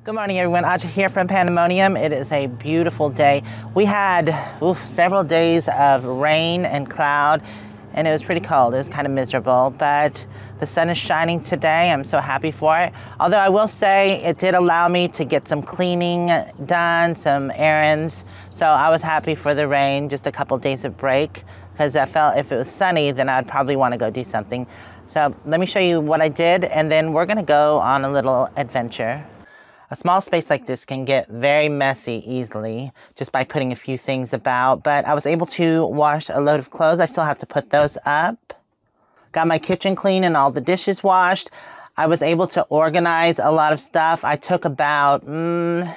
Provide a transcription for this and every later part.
Good morning, everyone. Aja here from Panda Monium. It is a beautiful day. We had several days of rain and cloud, and it was pretty cold. It was kind of miserable, but the sun is shining today. I'm so happy for it. Although I will say it did allow me to get some cleaning done, some errands. So I was happy for the rain, just a couple days of break, because I felt if it was sunny, then I'd probably want to go do something. So let me show you what I did, and then we're going to go on a little adventure. A small space like this can get very messy easily just by putting a few things about, but I was able to wash a load of clothes. I still have to put those up. Got my kitchen clean and all the dishes washed. I was able to organize a lot of stuff. I took about 10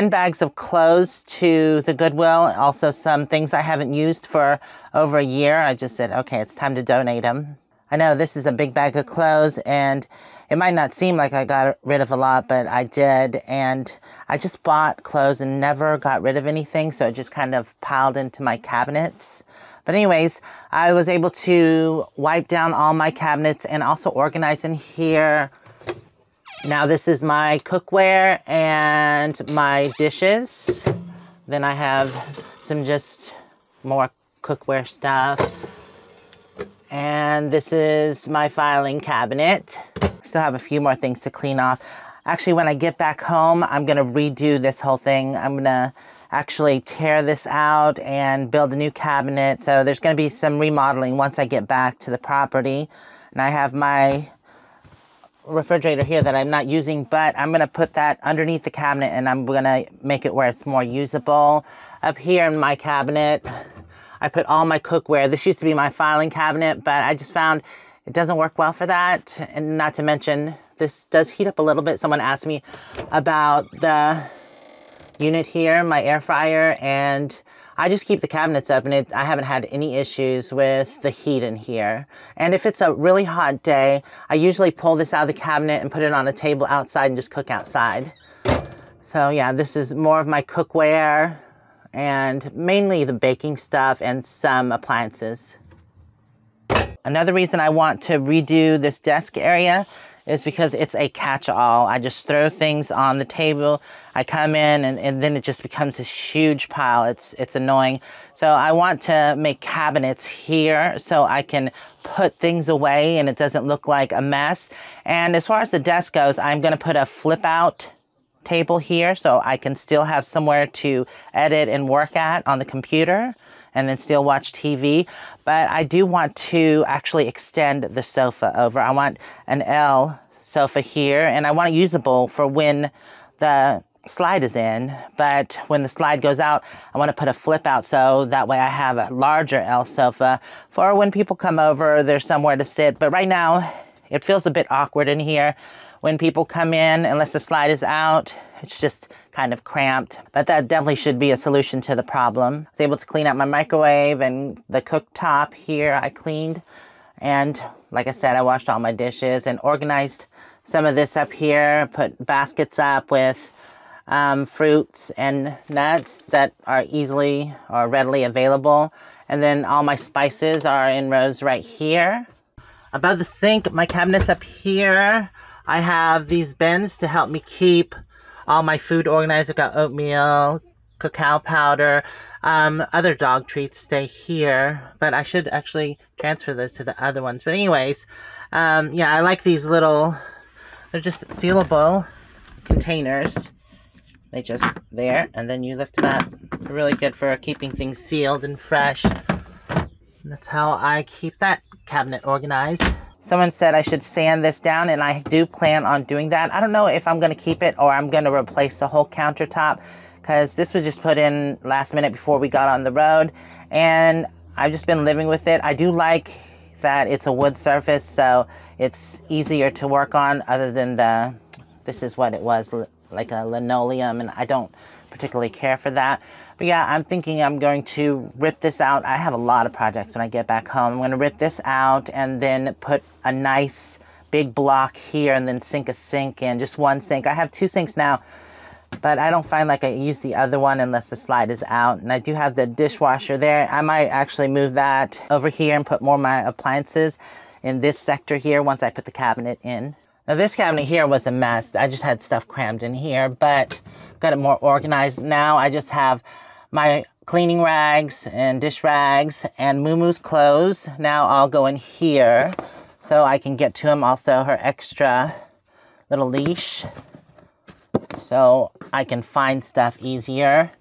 bags of clothes to the Goodwill. Also some things I haven't used for over a year. I just said, okay, it's time to donate them. I know this is a big bag of clothes, and it might not seem like I got rid of a lot, but I did. And I just bought clothes and never got rid of anything, so it just kind of piled into my cabinets. But anyways, I was able to wipe down all my cabinets and also organize in here. Now this is my cookware and my dishes. Then I have some just more cookware stuff. And this is my filing cabinet. Still have a few more things to clean off. Actually, when I get back home, I'm gonna redo this whole thing. I'm gonna actually tear this out and build a new cabinet. So there's gonna be some remodeling once I get back to the property. And I have my refrigerator here that I'm not using, but I'm gonna put that underneath the cabinet and I'm gonna make it where it's more usable. Up here in my cabinet, I put all my cookware. This used to be my filing cabinet, but I just found it doesn't work well for that. And not to mention, this does heat up a little bit. Someone asked me about the unit here, my air fryer, and I just keep the cabinets up, and I haven't had any issues with the heat in here. And if it's a really hot day, I usually pull this out of the cabinet and put it on a table outside and just cook outside. So yeah, this is more of my cookware, and mainly the baking stuff and some appliances. Another reason I want to redo this desk area is because it's a catch-all. I just throw things on the table, I come in, and then it just becomes this huge pile. It's annoying. So I want to make cabinets here so I can put things away and it doesn't look like a mess. And as far as the desk goes, I'm gonna put a flip-out table here so I can still have somewhere to edit and work at on the computer and then still watch TV. But I do want to actually extend the sofa over. I want an L sofa here, and I want it usable for when the slide is in, but when the slide goes out, I want to put a flip out so that way I have a larger L sofa for when people come over, there's somewhere to sit. But right now, it feels a bit awkward in here. When people come in, unless the slide is out, it's just kind of cramped. But that definitely should be a solution to the problem. I was able to clean out my microwave and the cooktop here I cleaned. And like I said, I washed all my dishes and organized some of this up here, put baskets up with fruits and nuts that are easily or readily available. And then all my spices are in rows right here. Above the sink, my cabinets up here. I have these bins to help me keep all my food organized. I've got oatmeal, cacao powder, other dog treats stay here, but I should actually transfer those to the other ones. But anyways, yeah, I like these little, they're just sealable containers. They just there, and then you lift them up. They're really good for keeping things sealed and fresh. And that's how I keep that cabinet organized. Someone said I should sand this down, and I do plan on doing that. I don't know if I'm going to keep it or I'm going to replace the whole countertop, because this was just put in last minute before we got on the road, and I've just been living with it. I do like that it's a wood surface, so it's easier to work on, other than this is what it was, like a linoleum, and I don't particularly care for that. But yeah, I'm thinking I'm going to rip this out. I have a lot of projects when I get back home. I'm going to rip this out and then put a nice big block here and then sink a sink in, just one sink. I have two sinks now, but I don't find like I use the other one unless the slide is out. And I do have the dishwasher there. I might actually move that over here and put more of my appliances in this sector here once I put the cabinet in. Now this cabinet here was a mess. I just had stuff crammed in here, but got it more organized now. I just have my cleaning rags and dish rags and moo-moo's clothes. Now I'll go in here so I can get to them. Also her extra little leash so I can find stuff easier.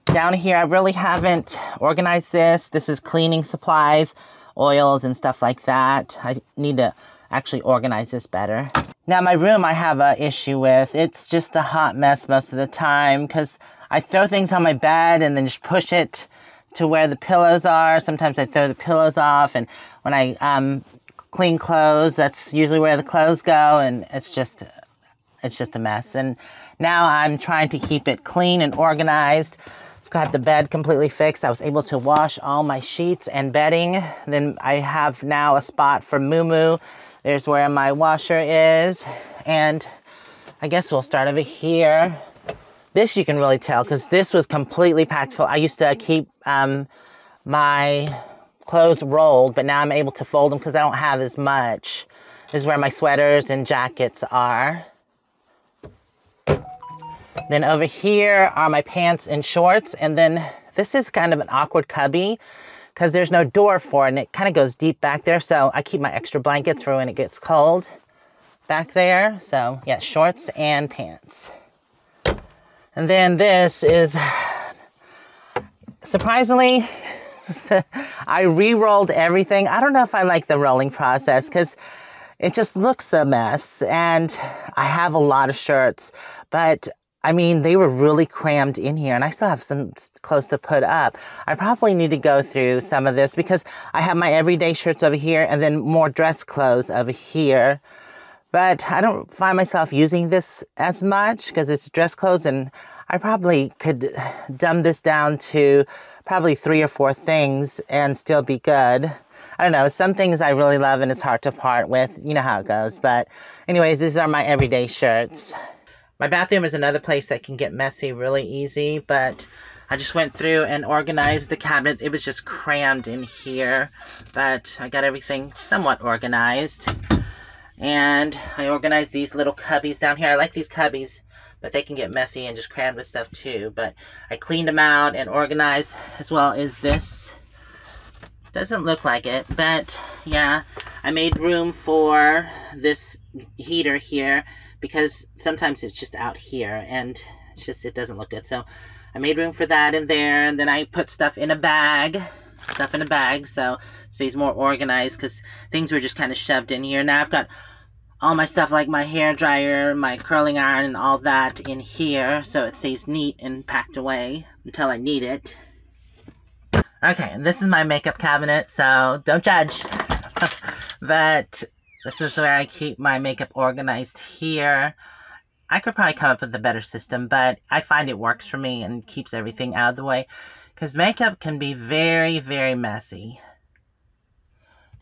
Down here, I really haven't organized this. This is cleaning supplies, oils and stuff like that. I need to actually organize this better. Now my room I have an issue with. It's just a hot mess most of the time because I throw things on my bed and then just push it to where the pillows are. Sometimes I throw the pillows off, and when I clean clothes, that's usually where the clothes go, and it's just a mess. And now I'm trying to keep it clean and organized. I've got the bed completely fixed. I was able to wash all my sheets and bedding. Then I have now a spot for moo-moo. There's where my washer is. And I guess we'll start over here. This you can really tell because this was completely packed full. I used to keep my clothes rolled, but now I'm able to fold them because I don't have as much. This is where my sweaters and jackets are. Then over here are my pants and shorts. And then this is kind of an awkward cubby because there's no door for it, and it kind of goes deep back there. So I keep my extra blankets for when it gets cold back there. So yeah, shorts and pants. And then this is, surprisingly, I re-rolled everything. I don't know if I like the rolling process because it just looks a mess. And I have a lot of shirts, but I mean, they were really crammed in here, and I still have some clothes to put up. I probably need to go through some of this because I have my everyday shirts over here and then more dress clothes over here. But I don't find myself using this as much because it's dress clothes, and I probably could dumb this down to probably 3 or 4 things and still be good. I don't know, some things I really love and it's hard to part with. You know how it goes. But anyways, these are my everyday shirts. My bathroom is another place that can get messy really easy, but I just went through and organized the cabinet. It was just crammed in here, but I got everything somewhat organized. And I organized these little cubbies down here. I like these cubbies, but they can get messy and just crammed with stuff too. But I cleaned them out and organized, as well as this. Doesn't look like it, but yeah, I made room for this heater here because sometimes it's just out here and it doesn't look good. So I made room for that in there, and then I put stuff in a bag. So it stays more organized because things were just kind of shoved in here. Now I've got all my stuff like my hair dryer, my curling iron, and all that in here, so it stays neat and packed away until I need it. Okay, and this is my makeup cabinet, so don't judge. But this is where I keep my makeup organized here. I could probably come up with a better system, but I find it works for me and keeps everything out of the way. Because makeup can be very, very messy.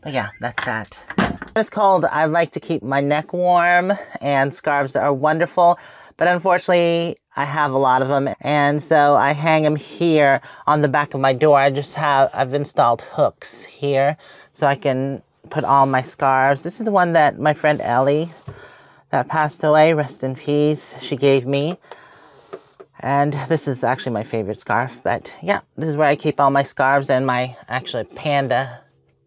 But yeah, that's that. When it's cold, I like to keep my neck warm, and scarves are wonderful. But unfortunately, I have a lot of them, and so I hang them here on the back of my door. I've installed hooks here so I can put all my scarves. This is the one that my friend Ellie that passed away, rest in peace, she gave me. And this is actually my favorite scarf. But yeah, this is where I keep all my scarves and my actually Panda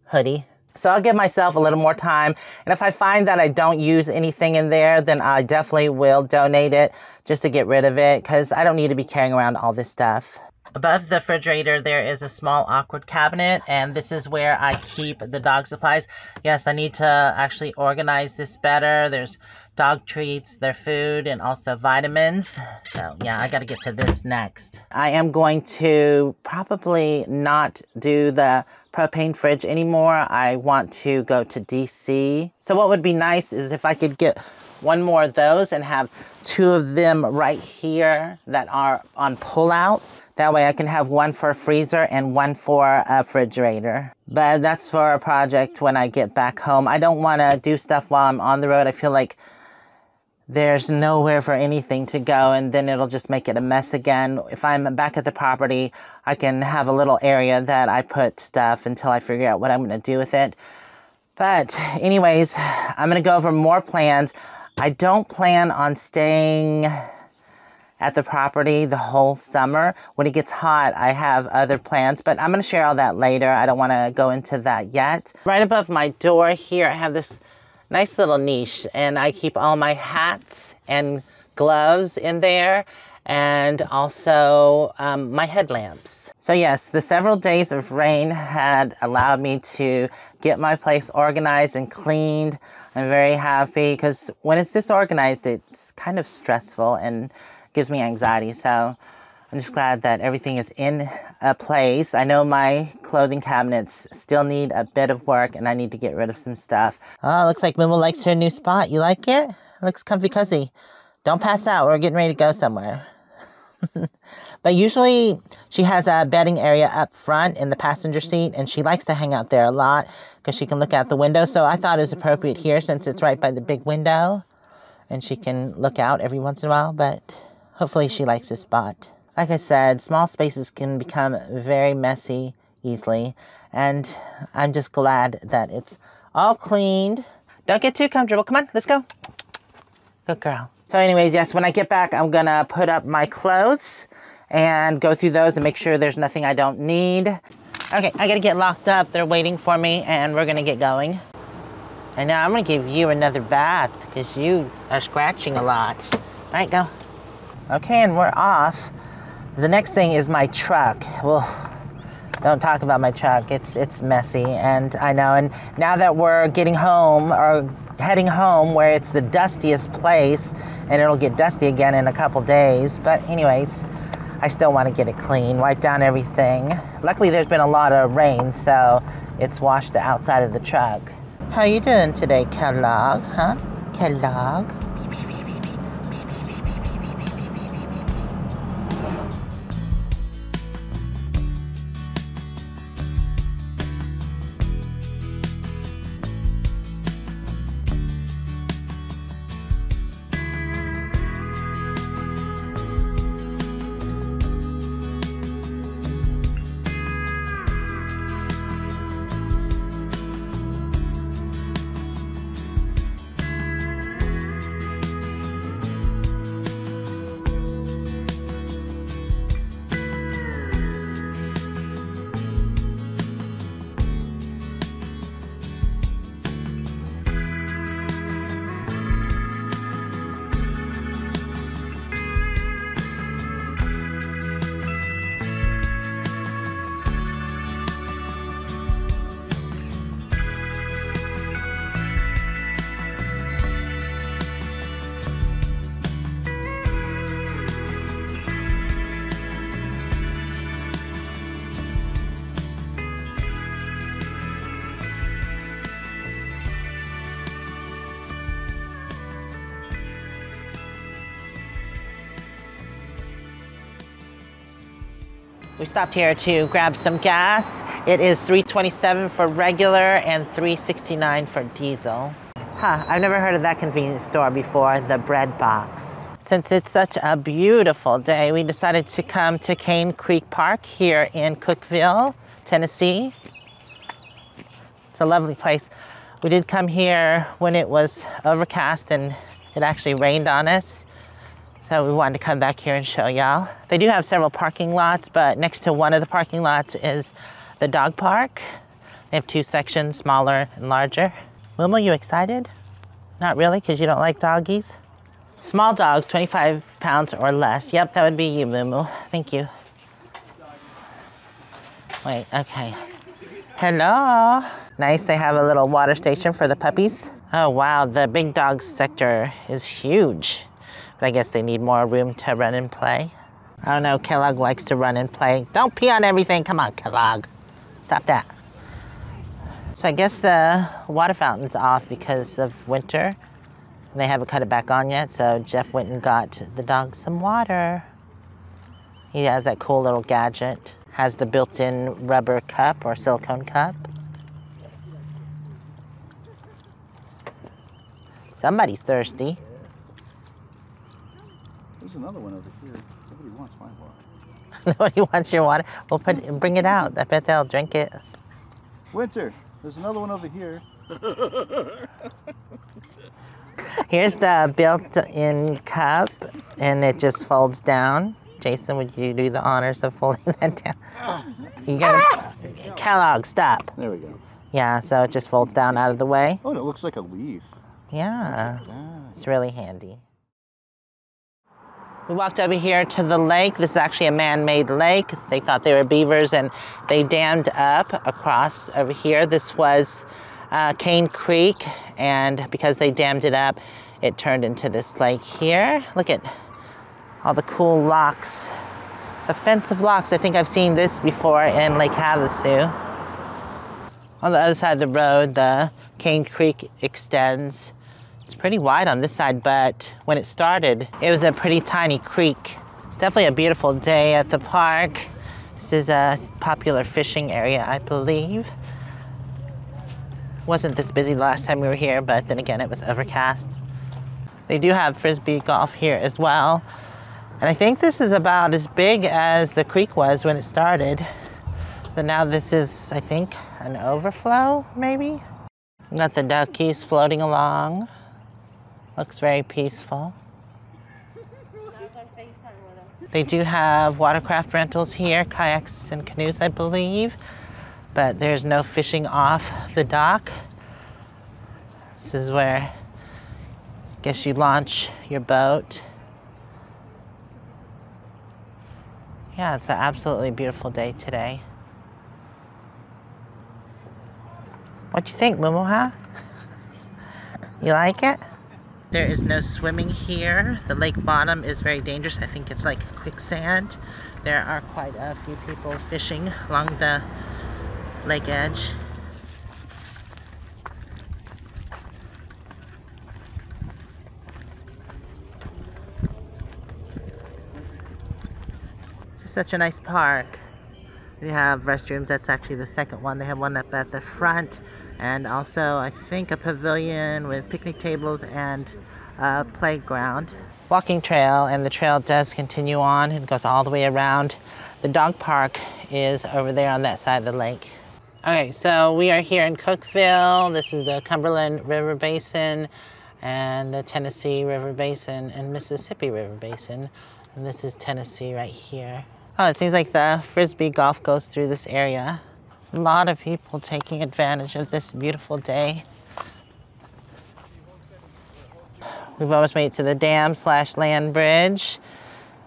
hoodie. So I'll give myself a little more time. And if I find that I don't use anything in there, then I definitely will donate it just to get rid of it, because I don't need to be carrying around all this stuff. Above the refrigerator, there is a small awkward cabinet, and this is where I keep the dog supplies. Yes, I need to actually organize this better. There's dog treats, their food, and also vitamins. So yeah, I gotta get to this next. I am going to probably not do the propane fridge anymore. I want to go to DC. So what would be nice is if I could get one more of those and have 2 of them right here that are on pullouts. That way I can have one for a freezer and one for a refrigerator. But that's for a project when I get back home. I don't want to do stuff while I'm on the road. I feel like there's nowhere for anything to go, and then it'll just make it a mess again. If I'm back at the property, I can have a little area that I put stuff until I figure out what I'm going to do with it. But anyways, I'm going to go over more plans. I don't plan on staying at the property the whole summer. When it gets hot, I have other plans, but I'm gonna share all that later. I don't wanna go into that yet. Right above my door here, I have this nice little niche, and I keep all my hats and gloves in there, and also my headlamps. So yes, the several days of rain had allowed me to get my place organized and cleaned. I'm very happy because when it's disorganized, it's kind of stressful and gives me anxiety. So I'm just glad that everything is in a place. I know my clothing cabinets still need a bit of work and I need to get rid of some stuff. Oh, looks like Moo-moo likes her new spot. You like it? Looks comfy cozy. Don't pass out. We're getting ready to go somewhere. But usually she has a bedding area up front in the passenger seat, and she likes to hang out there a lot because she can look out the window. So I thought it was appropriate here since it's right by the big window and she can look out every once in a while, but hopefully she likes this spot. Like I said, small spaces can become very messy easily, and I'm just glad that it's all cleaned. Don't get too comfortable. Come on, let's go. Good girl. So anyways, yes, when I get back, I'm gonna put up my clothes and go through those and make sure there's nothing I don't need. Okay, I gotta get locked up. They're waiting for me, and we're gonna get going. And now I'm gonna give you another bath because you are scratching a lot. All right, go. Okay, and we're off. The next thing is my truck. Well, don't talk about my truck. It's messy, and I know. And now that we're getting home or heading home, where it's the dustiest place, and it'll get dusty again in a couple days. But anyways, I still want to get it clean, wipe down everything. Luckily, there's been a lot of rain, so it's washed the outside of the truck. How you doing today, Kellogg? Huh? Kellogg? We stopped here to grab some gas. It is $3.27 for regular and $3.69 for diesel. Huh, I've never heard of that convenience store before, the Bread Box. Since it's such a beautiful day, we decided to come to Cane Creek Park here in Cookeville, Tennessee. It's a lovely place. We did come here when it was overcast and it actually rained on us. So we wanted to come back here and show y'all. They do have several parking lots, but next to one of the parking lots is the dog park. They have two sections, smaller and larger. Moo-moo, you excited? Not really, because you don't like doggies? Small dogs, 25 pounds or less. Yep, that would be you, Moo-moo. Thank you. Wait, okay. Hello. Nice, they have a little water station for the puppies. Oh wow, the big dog sector is huge. But I guess they need more room to run and play. I don't know, Kellogg likes to run and play. Don't pee on everything, come on, Kellogg. Stop that. So I guess the water fountain's off because of winter. They haven't cut it back on yet, so Jeff went and got the dog some water. He has that cool little gadget. Has the built-in rubber cup or silicone cup. Somebody's thirsty. There's another one over here. Nobody wants my water. Nobody wants your water? Well, bring it out. I bet they'll drink it. Winter, there's another one over here. Here's the built-in cup, and it just folds down. Jason, would you do the honors of folding that down? You gotta, Kellogg, stop. There we go. Yeah, so it just folds down out of the way. Oh, and it looks like a leaf. Yeah, Ah. it's really handy. We walked over here to the lake. This is actually a man-made lake. They thought they were beavers, and they dammed up across over here. This was Cane Creek, and because they dammed it up, it turned into this lake here. Look at all the cool locks. It's a fence of locks. I think I've seen this before in Lake Havasu. On the other side of the road, the Cane Creek extends. It's pretty wide on this side, but when it started, it was a pretty tiny creek. It's definitely a beautiful day at the park. This is a popular fishing area, I believe. Wasn't this busy the last time we were here, but then again, it was overcast. They do have Frisbee golf here as well. And I think this is about as big as the creek was when it started. But now this is, I think, an overflow, maybe? Got the duckies floating along. Looks very peaceful. They do have watercraft rentals here, kayaks and canoes, I believe, but there's no fishing off the dock. This is where, I guess, you launch your boat. Yeah, it's an absolutely beautiful day today. What you think, moo-moo, huh? You like it? There is no swimming here. The lake bottom is very dangerous. I think it's like quicksand. There are quite a few people fishing along the lake edge. This is such a nice park. They have restrooms. That's actually the second one. They have one up at the front, and also I think a pavilion with picnic tables and a playground. Walking trail, and the trail does continue on. It goes all the way around. The dog park is over there on that side of the lake. Okay, so we are here in Cookeville. This is the Cumberland River Basin and the Tennessee River Basin and Mississippi River Basin. And this is Tennessee right here. Oh, it seems like the Frisbee golf goes through this area. A lot of people taking advantage of this beautiful day. We've almost made it to the dam/land bridge.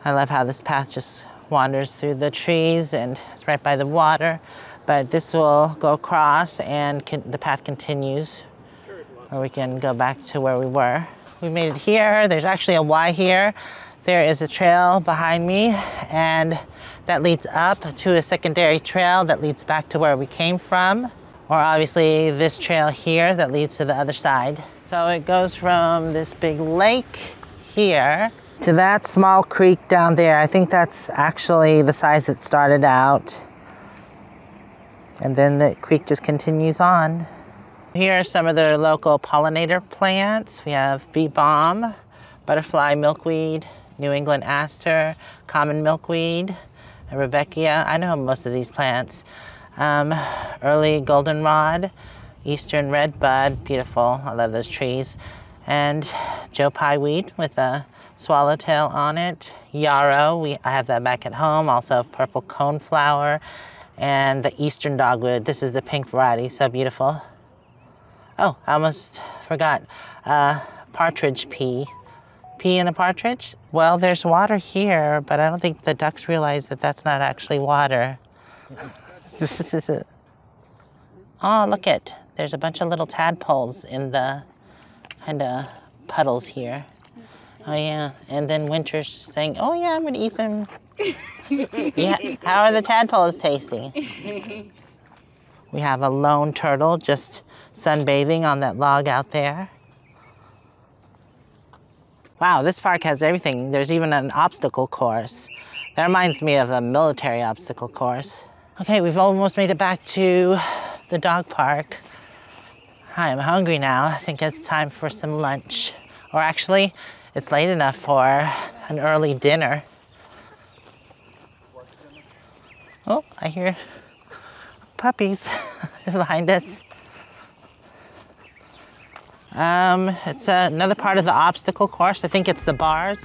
I love how this path just wanders through the trees and it's right by the water. But this will go across and the path continues, or we can go back to where we were. We made it here. There's actually a Y here. There is a trail behind me, and that leads up to a secondary trail that leads back to where we came from, or obviously this trail here that leads to the other side. So it goes from this big lake here to that small creek down there. I think that's actually the size it started out. And then the creek just continues on. Here are some of the local pollinator plants. We have bee balm, butterfly milkweed, New England aster, common milkweed, Rebecca. I know most of these plants. Early goldenrod, eastern redbud, beautiful. I love those trees. And Joe Pye weed with a swallowtail on it. Yarrow, I have that back at home. Also purple coneflower and the eastern dogwood. This is the pink variety, so beautiful. Oh, I almost forgot. Partridge pea. Pea in the partridge? Well, there's water here, but I don't think the ducks realize that that's not actually water. Oh, look it. There's a bunch of little tadpoles in the kind of puddles here. Oh yeah, and then Winter's saying, oh yeah, I'm gonna eat some. Yeah, how are the tadpoles tasting? We have a lone turtle just sunbathing on that log out there. Wow, this park has everything. There's even an obstacle course. That reminds me of a military obstacle course. Okay, we've almost made it back to the dog park. I am hungry now. I think it's time for some lunch. Or actually, it's late enough for an early dinner. Oh, I hear puppies behind us. It's another part of the obstacle course. I think it's the bars.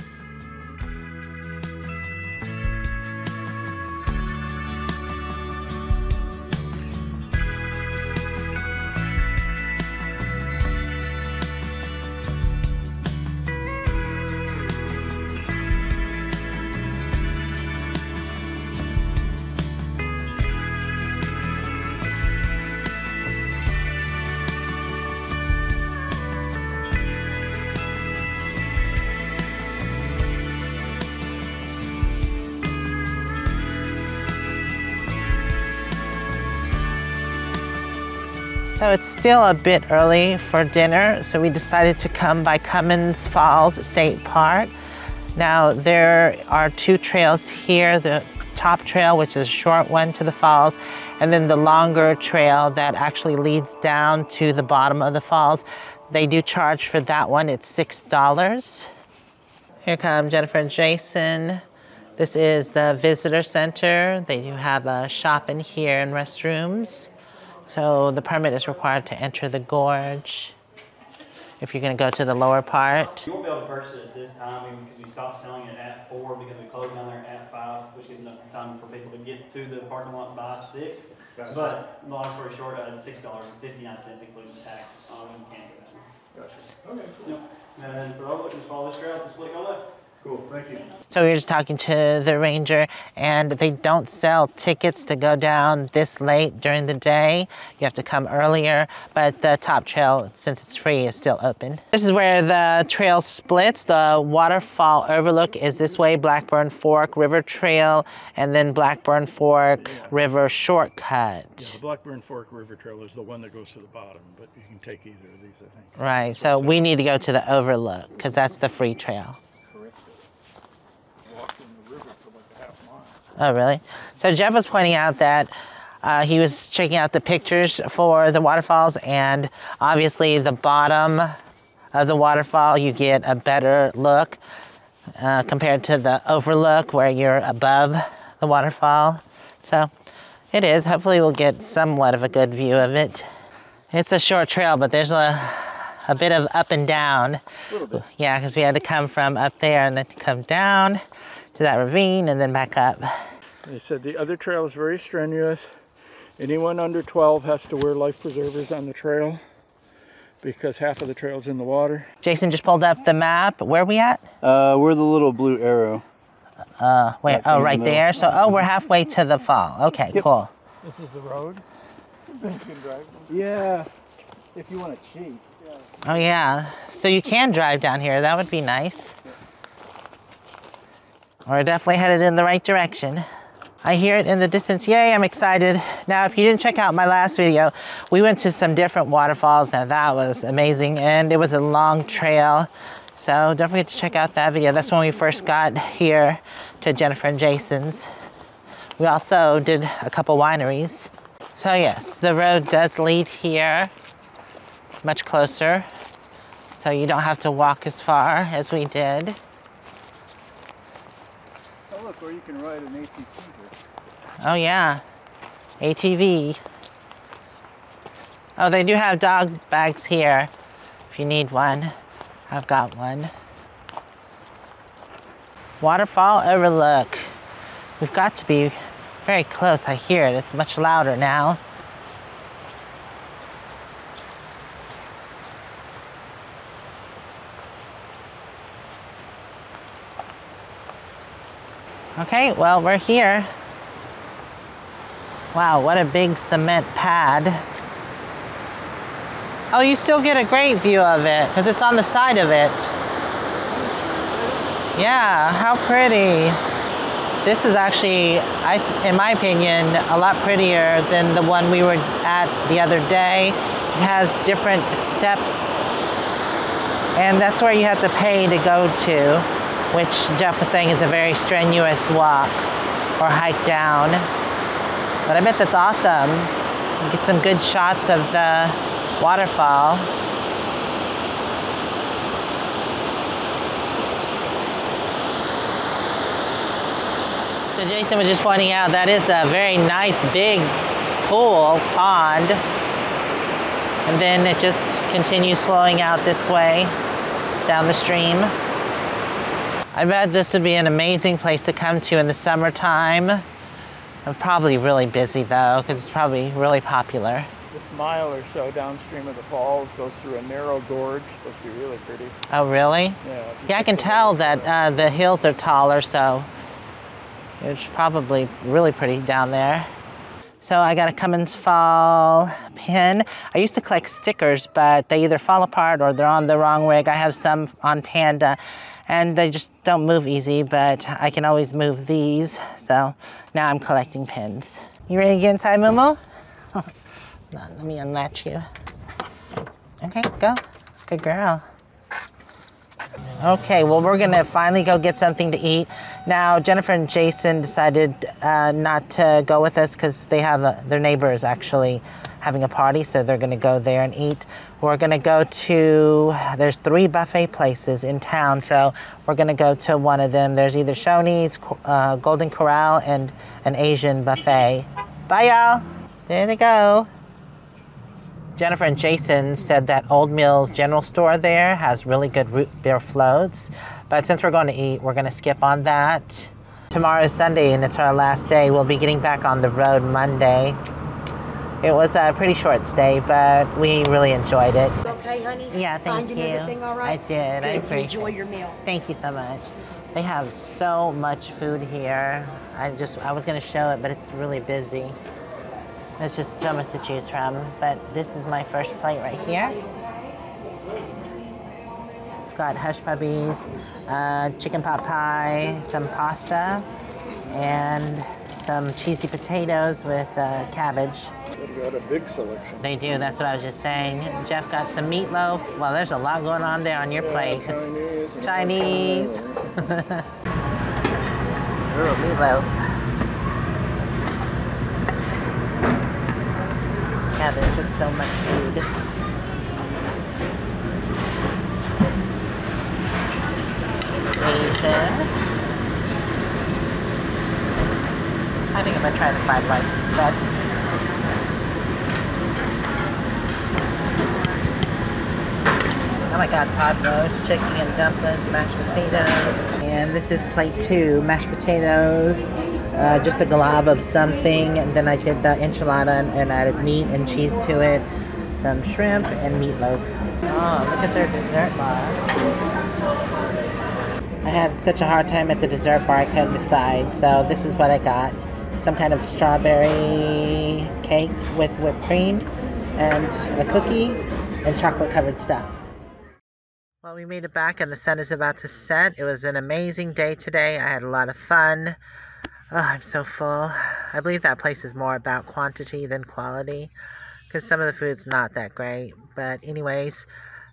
So it's still a bit early for dinner, so we decided to come by Cummins Falls State Park. Now there are two trails here, the top trail, which is a short one to the falls, and then the longer trail that actually leads down to the bottom of the falls. They do charge for that one, it's $6. Here come Jennifer and Jason. This is the visitor center. They do have a shop in here and restrooms. So the permit is required to enter the gorge if you're going to go to the lower part. You won't be able to purchase it at this time because we stopped selling it at 4 because we closed down there at 5, which gives enough time for people to get to the parking lot by 6. Gotcha. But long story short, it's $6.59 including tax. You can't do that. Gotcha. Okay, cool. Yep. And then for those looking to follow this trail, just click on left. Cool, thank you. So we were just talking to the ranger, and they don't sell tickets to go down this late during the day. You have to come earlier, but the top trail, since it's free, is still open. This is where the trail splits. The waterfall overlook is this way, Blackburn Fork River Trail, and then Blackburn Fork River Shortcut. Yeah, the Blackburn Fork River Trail is the one that goes to the bottom, but you can take either of these, I think. Right, so we need to go to the overlook, because that's the free trail. Oh, really? So Jeff was pointing out that he was checking out the pictures for the waterfalls, and obviously the bottom of the waterfall, you get a better look compared to the overlook where you're above the waterfall. So it is. Hopefully we'll get somewhat of a good view of it. It's a short trail, but there's a bit of up and down. A little bit. Yeah, because we had to come from up there and then come down to that ravine and then back up. They said the other trail is very strenuous. Anyone under 12 has to wear life preservers on the trail because half of the trail's in the water. Jason just pulled up the map. Where are we at? We're the little blue arrow. Wait, oh, right there. So, we're halfway to the fall. Okay, cool. This is the road. You can drive. Yeah, if you want to cheat. Yeah. Oh, yeah. So you can drive down here. That would be nice. We're definitely headed in the right direction. I hear it in the distance. Yay, I'm excited. Now, if you didn't check out my last video, we went to some different waterfalls. Now, that was amazing, and it was a long trail. So don't forget to check out that video. That's when we first got here to Jennifer and Jason's. We also did a couple wineries. So yes, the road does lead here, much closer. So you don't have to walk as far as we did. Oh, look, or you can ride an ATV here. Oh yeah, ATV. Oh, they do have dog bags here if you need one. I've got one. Waterfall overlook. We've got to be very close. I hear it. It's much louder now. Okay, well, we're here. Wow, what a big cement pad. Oh, you still get a great view of it because it's on the side of it. Yeah, how pretty. This is actually, in my opinion, a lot prettier than the one we were at the other day. It has different steps, and that's where you have to pay to go to, which Jeff was saying is a very strenuous walk or hike down. But I bet that's awesome. You get some good shots of the waterfall. So Jason was just pointing out that is a very nice big pond. And then it just continues flowing out this way, down the stream. I bet this would be an amazing place to come to in the summertime. I'm probably really busy though, because it's probably really popular. This mile or so downstream of the falls goes through a narrow gorge. It's supposed to be really pretty. Oh, really? Yeah, I can tell that the hills are taller, so it's probably really pretty down there. So I got a Cummins Fall pin. I used to collect stickers, but they either fall apart or they're on the wrong rig. I have some on Panda, and they just don't move easy, but I can always move these. So now I'm collecting pins. You ready to get inside, moo-moo? Let me unlatch you. Okay, go. Good girl. Okay, well, we're gonna finally go get something to eat. Now, Jennifer and Jason decided not to go with us because they have their neighbor is actually having a party, so they're gonna go there and eat. We're gonna go to, there's 3 buffet places in town, so we're gonna go to one of them. There's either Shoney's, Golden Corral, and an Asian buffet. Bye, y'all. There they go. Jennifer and Jason said that Old Mill's General Store there has really good root beer floats. But since we're going to eat, we're going to skip on that. Tomorrow is Sunday and it's our last day. We'll be getting back on the road Monday. It was a pretty short stay, but we really enjoyed it. Okay, honey? Yeah, thank you. Finding everything all right? I did. I appreciate it. Enjoy your meal. Thank you so much. They have so much food here. I was going to show it, but it's really busy. There's just so much to choose from, but this is my first plate right here. Got hush puppies, chicken pot pie, some pasta, and some cheesy potatoes with cabbage. They've got a big selection. They do, that's what I was just saying. Jeff got some meatloaf. Well, there's a lot going on there on your plate. Chinese. Ooh, meatloaf. Yeah, there's just so much food. Asian. I think I'm gonna try the fried rice instead. Oh my god, pot roast, chicken and dumplings, mashed potatoes. And this is plate 2, mashed potatoes. Just a glob of something, and then I did the enchilada and added meat and cheese to it, some shrimp and meatloaf. Oh, look at their dessert bar. I had such a hard time at the dessert bar I couldn't decide, so this is what I got. Some kind of strawberry cake with whipped cream and a cookie and chocolate covered stuff. Well, we made it back and the sun is about to set. It was an amazing day today. I had a lot of fun. Oh, I'm so full. I believe that place is more about quantity than quality because some of the food's not that great. But anyways,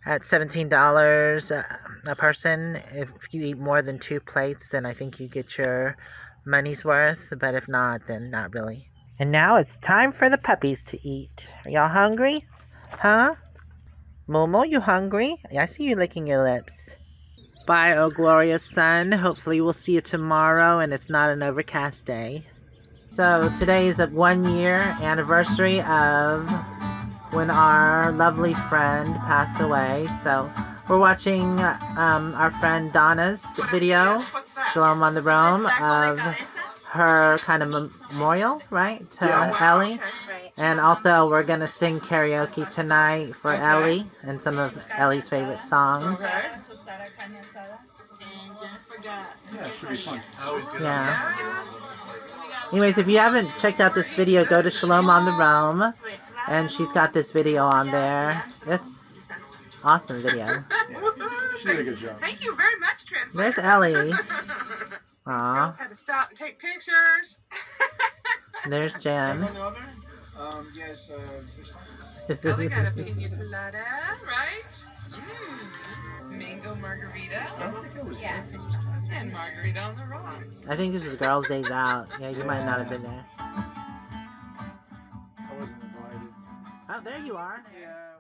at $17 a person, if you eat more than 2 plates, then I think you get your money's worth. But if not, then not really. And now it's time for the puppies to eat. Are y'all hungry? Huh? Moo-moo, you hungry? I see you licking your lips. Bye, oh glorious sun. Hopefully we'll see you tomorrow and it's not an overcast day. So today is a 1-year anniversary of when our lovely friend passed away. So we're watching our friend Donna's video, Shalom on the Roam, of her kind of memorial, right, to Ellie. And also we're going to sing karaoke tonight for Ellie and some of Ellie's favorite songs. Yeah, it should be fun. Yeah. Anyways, if you haven't checked out this video, go to Shalom on the Roam. And she's got this video on there. It's awesome video. She did a good job. Thank you very much, Translator. There's Ellie. Aw. Had to stop and take pictures. There's Jen. Yes, Ellie got a pina colada, right? Mango margarita. I think it was And margarita on the rocks. I think this is Girls' Days Out. Yeah, you might not have been there. I wasn't invited. Oh, there you are. Yeah.